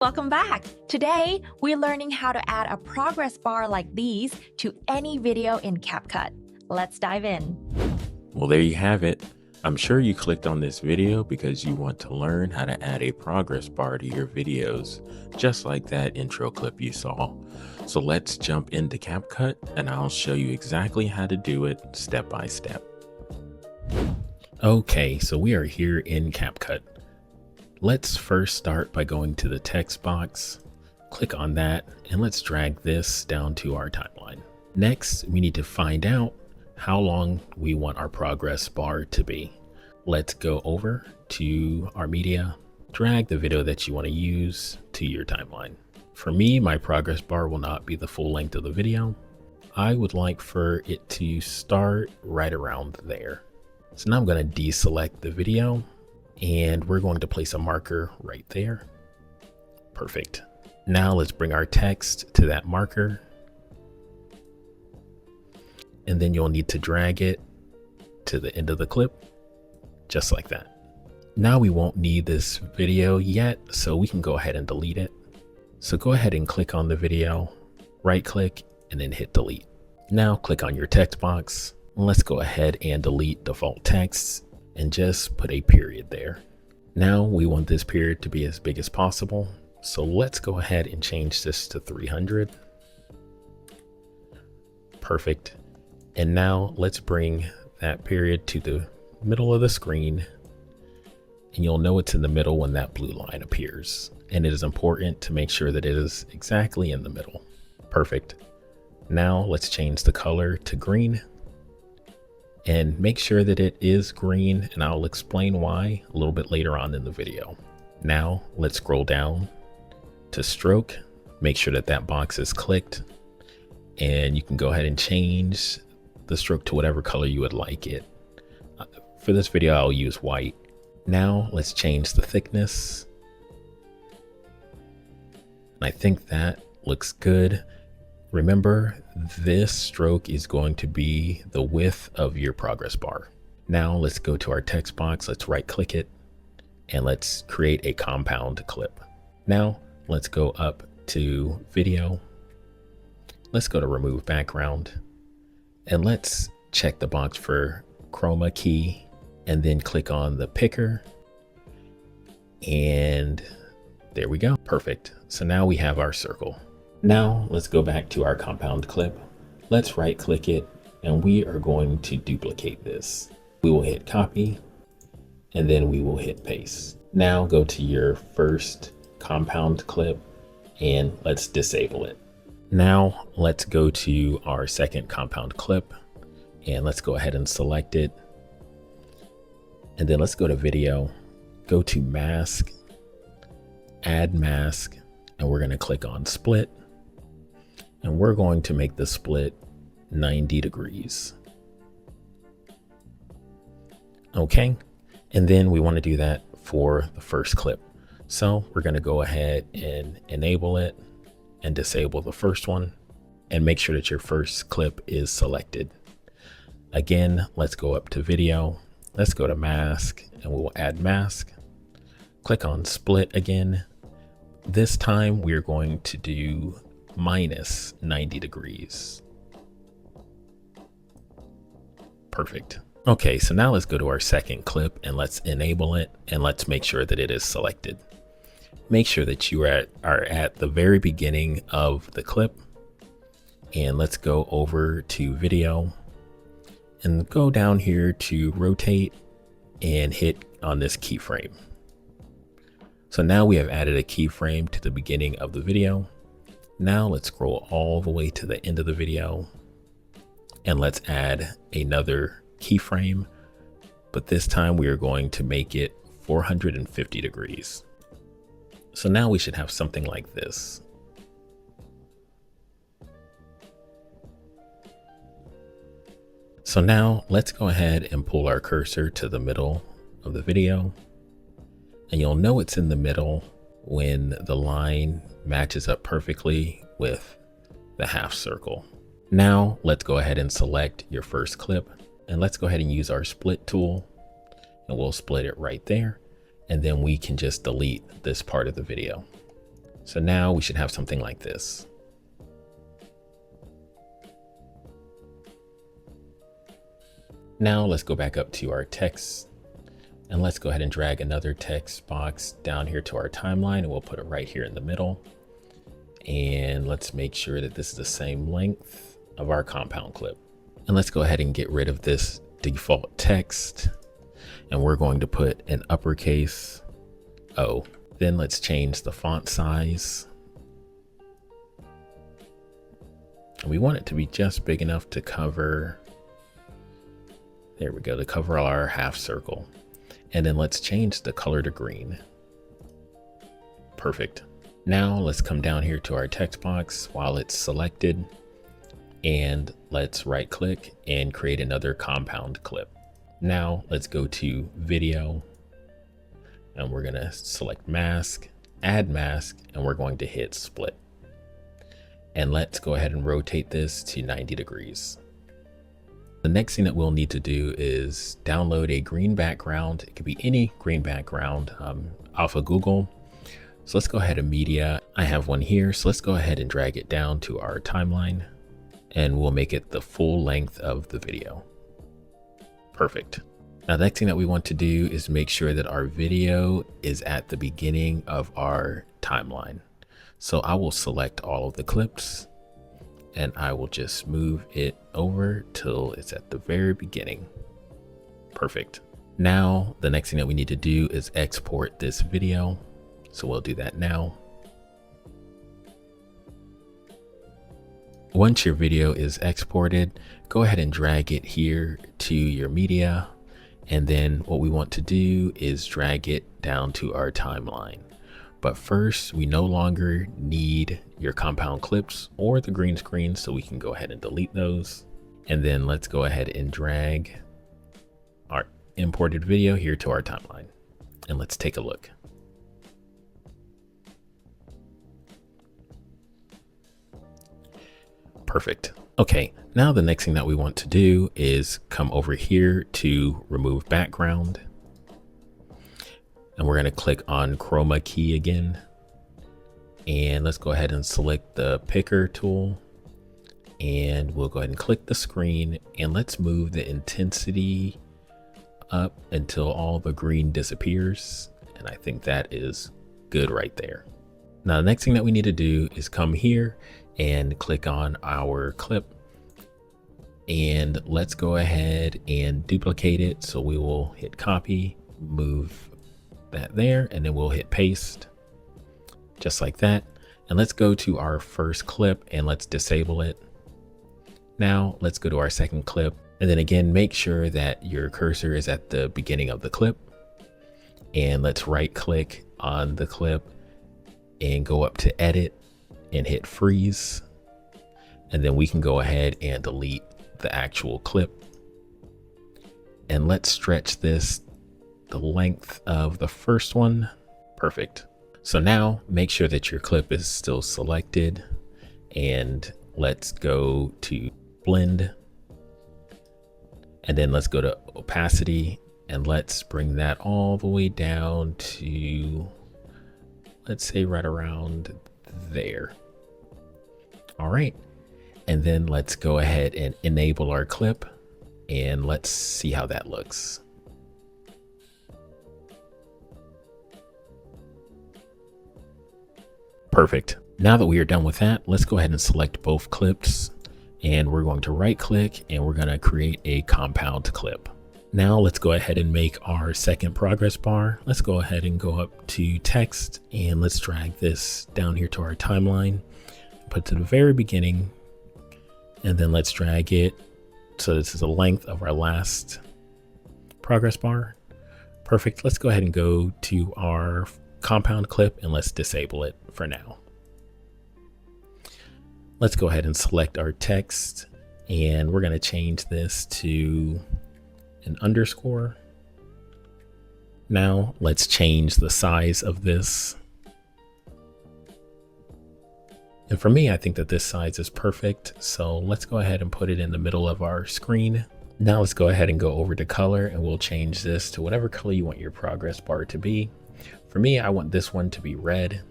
Welcome back. Today, we're learning how to add a progress bar like these to any video in CapCut. Let's dive in. Well, there you have it. I'm sure you clicked on this video because you want to learn how to add a progress bar to your videos, just like that intro clip you saw. So let's jump into CapCut and I'll show you exactly how to do it step by step. Okay, so we are here in CapCut. Let's first start by going to the text box, click on that, and let's drag this down to our timeline. Next, we need to find out how long we want our progress bar to be. Let's go over to our media, drag the video that you want to use to your timeline. For me, my progress bar will not be the full length of the video. I would like for it to start right around there. So now I'm going to deselect the video and we're going to place a marker right there. Perfect. Now let's bring our text to that marker. And then you'll need to drag it to the end of the clip, just like that. Now we won't need this video yet, so we can go ahead and delete it. So go ahead and click on the video, right click, and then hit delete. Now click on your text box. Let's go ahead and delete default texts and just put a period there. Now we want this period to be as big as possible. So let's go ahead and change this to 300. Perfect. And now let's bring that period to the middle of the screen. And you'll know it's in the middle when that blue line appears. And it is important to make sure that it is exactly in the middle. Perfect. Now let's change the color to green. And make sure that it is green, and I'll explain why a little bit later on in the video. Now let's scroll down to stroke. Make sure that that box is clicked, and you can go ahead and change the stroke to whatever color you would like it. For this video, I'll use white. Now let's change the thickness. And I think that looks good. Remember, this stroke is going to be the width of your progress bar. Now let's go to our text box. Let's right click it and let's create a compound clip. Now let's go up to video. Let's go to remove background and let's check the box for chroma key and then click on the picker. And there we go. Perfect. So now we have our circle. Now let's go back to our compound clip. Let's right click it and we are going to duplicate this. We will hit copy and then we will hit paste. Now go to your first compound clip and let's disable it. Now let's go to our second compound clip and let's go ahead and select it. And then let's go to video, go to mask, add mask, and we're going to click on split. And we're going to make the split 90 degrees. Okay. And then we want to do that for the first clip. So we're going to go ahead and enable it and disable the first one and make sure that your first clip is selected. Again, let's go up to video. Let's go to mask and we'll add mask. Click on split again. This time we're going to do minus 90 degrees. Perfect. Okay, so now let's go to our second clip and let's enable it and let's make sure that it is selected. Make sure that you are at the very beginning of the clip and let's go over to video and go down here to rotate and hit on this keyframe. So now we have added a keyframe to the beginning of the video. Now let's scroll all the way to the end of the video and let's add another keyframe, but this time we are going to make it 450 degrees. So now we should have something like this. So now let's go ahead and pull our cursor to the middle of the video, and you'll know it's in the middle when the line matches up perfectly with the half circle. Now let's go ahead and select your first clip and let's go ahead and use our split tool and we'll split it right there. And then we can just delete this part of the video. So now we should have something like this. Now let's go back up to our text and let's go ahead and drag another text box down here to our timeline, and we'll put it right here in the middle. And let's make sure that this is the same length of our compound clip. And let's go ahead and get rid of this default text. And we're going to put an uppercase O. Then let's change the font size. And we want it to be just big enough to cover, there we go, to cover our half circle. And then let's change the color to green. Perfect. Now let's come down here to our text box while it's selected, and let's right click and create another compound clip. Now let's go to video, and we're gonna select mask, add mask, and we're going to hit split. And let's go ahead and rotate this to 90 degrees. The next thing that we'll need to do is download a green background. It could be any green background off of Google. So let's go ahead and media. I have one here. So let's go ahead and drag it down to our timeline, and we'll make it the full length of the video. Perfect. Now, the next thing that we want to do is make sure that our video is at the beginning of our timeline. So I will select all of the clips, and I will just move it over till it's at the very beginning. Perfect. Now, the next thing that we need to do is export this video. So we'll do that now. Once your video is exported, go ahead and drag it here to your media. And then what we want to do is drag it down to our timeline. But first, we no longer need your compound clips or the green screen, so we can go ahead and delete those. And then let's go ahead and drag our imported video here to our timeline. And let's take a look. Perfect. Okay, now the next thing that we want to do is come over here to remove background. And we're going to click on chroma key again. And let's go ahead and select the picker tool. And we'll go ahead and click the screen, and let's move the intensity up until all the green disappears. And I think that is good right there. Now, the next thing that we need to do is come here and click on our clip, and let's go ahead and duplicate it. So we will hit copy, move that there, and then we'll hit paste just like that. And let's go to our first clip and let's disable it. Now let's go to our second clip, and then again, make sure that your cursor is at the beginning of the clip, and let's right click on the clip and go up to edit and hit freeze. And then we can go ahead and delete the actual clip. And let's stretch this the length of the first one. Perfect. So now make sure that your clip is still selected, and let's go to blend, and then let's go to opacity, and let's bring that all the way down to, let's say, right around there. All right. And then let's go ahead and enable our clip, and let's see how that looks. Perfect. Now that we are done with that, let's go ahead and select both clips, and we're going to right click, and we're going to create a compound clip. Now let's go ahead and make our second progress bar. Let's go ahead and go up to text, and let's drag this down here to our timeline, put it to the very beginning, and then let's drag it so this is the length of our last progress bar. Perfect. Let's go ahead and go to our compound clip, and let's disable it for now. Let's go ahead and select our text, and we're going to change this to an underscore. Now let's change the size of this. And for me, I think that this size is perfect. So let's go ahead and put it in the middle of our screen. Now let's go ahead and go over to color, and we'll change this to whatever color you want your progress bar to be. For me, I want this one to be red.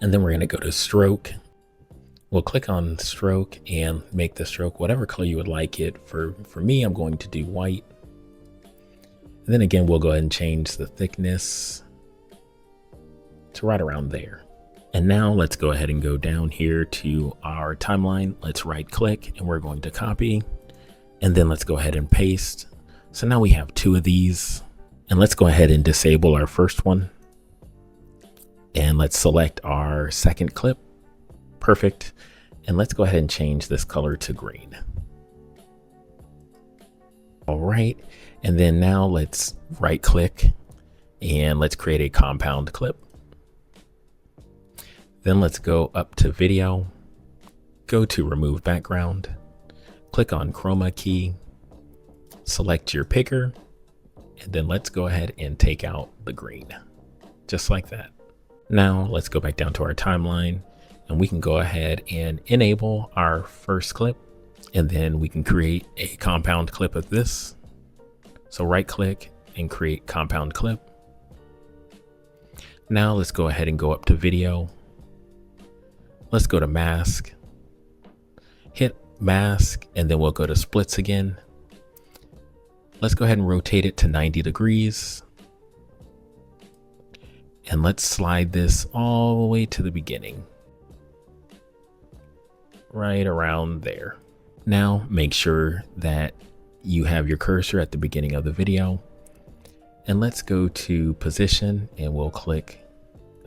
And then we're going to go to stroke. We'll click on stroke and make the stroke whatever color you would like it. For me, I'm going to do white. And then again, we'll go ahead and change the thickness to right around there. And now let's go ahead and go down here to our timeline. Let's right click and we're going to copy. And then let's go ahead and paste. So now we have 2 of these. And let's go ahead and disable our first one. And let's select our second clip. Perfect. And let's go ahead and change this color to green. All right. And then now let's right click and let's create a compound clip. Then let's go up to video, go to remove background, click on chroma key, select your picker, and then let's go ahead and take out the green, just like that. Now let's go back down to our timeline and we can go ahead and enable our first clip, and then we can create a compound clip of this. So right click and create compound clip. Now let's go ahead and go up to video. Let's go to mask, hit mask, and then we'll go to splits again. Let's go ahead and rotate it to 90 degrees. And let's slide this all the way to the beginning. Right around there. Now make sure that you have your cursor at the beginning of the video. And let's go to position and we'll click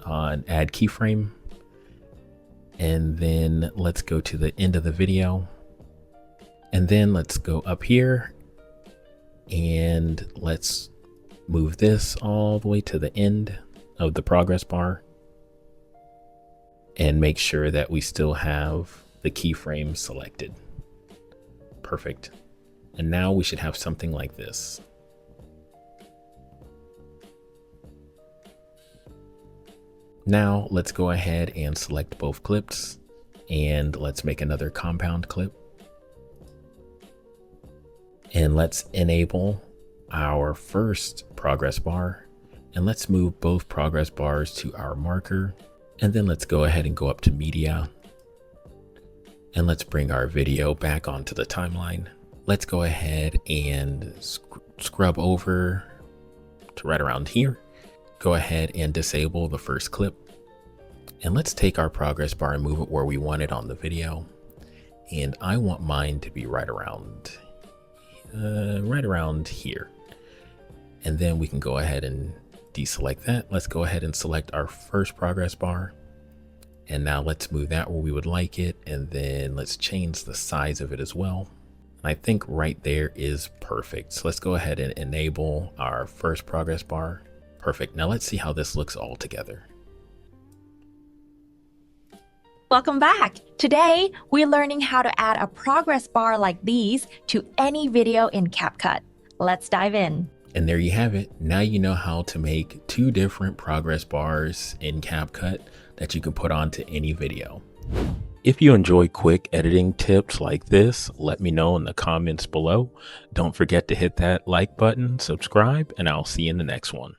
on add keyframe. And then let's go to the end of the video. And then let's go up here and let's move this all the way to the end of the progress bar and make sure that we still have the keyframe selected. Perfect. And now we should have something like this. Now let's go ahead and select both clips and let's make another compound clip. And let's enable our first progress bar and let's move both progress bars to our marker. And then let's go ahead and go up to media and let's bring our video back onto the timeline. Let's go ahead and scrub over to right around here. Go ahead and disable the first clip. And let's take our progress bar and move it where we want it on the video. And I want mine to be right around here. And then we can go ahead and deselect that. Let's go ahead and select our first progress bar. And now let's move that where we would like it. And then let's change the size of it as well. I think right there is perfect. So let's go ahead and enable our first progress bar. Perfect. Now let's see how this looks all together. Welcome back. Today, we're learning how to add a progress bar like these to any video in CapCut. Let's dive in. And there you have it. Now you know how to make 2 different progress bars in CapCut that you can put onto any video. If you enjoy quick editing tips like this, let me know in the comments below. Don't forget to hit that like button, subscribe, and I'll see you in the next one.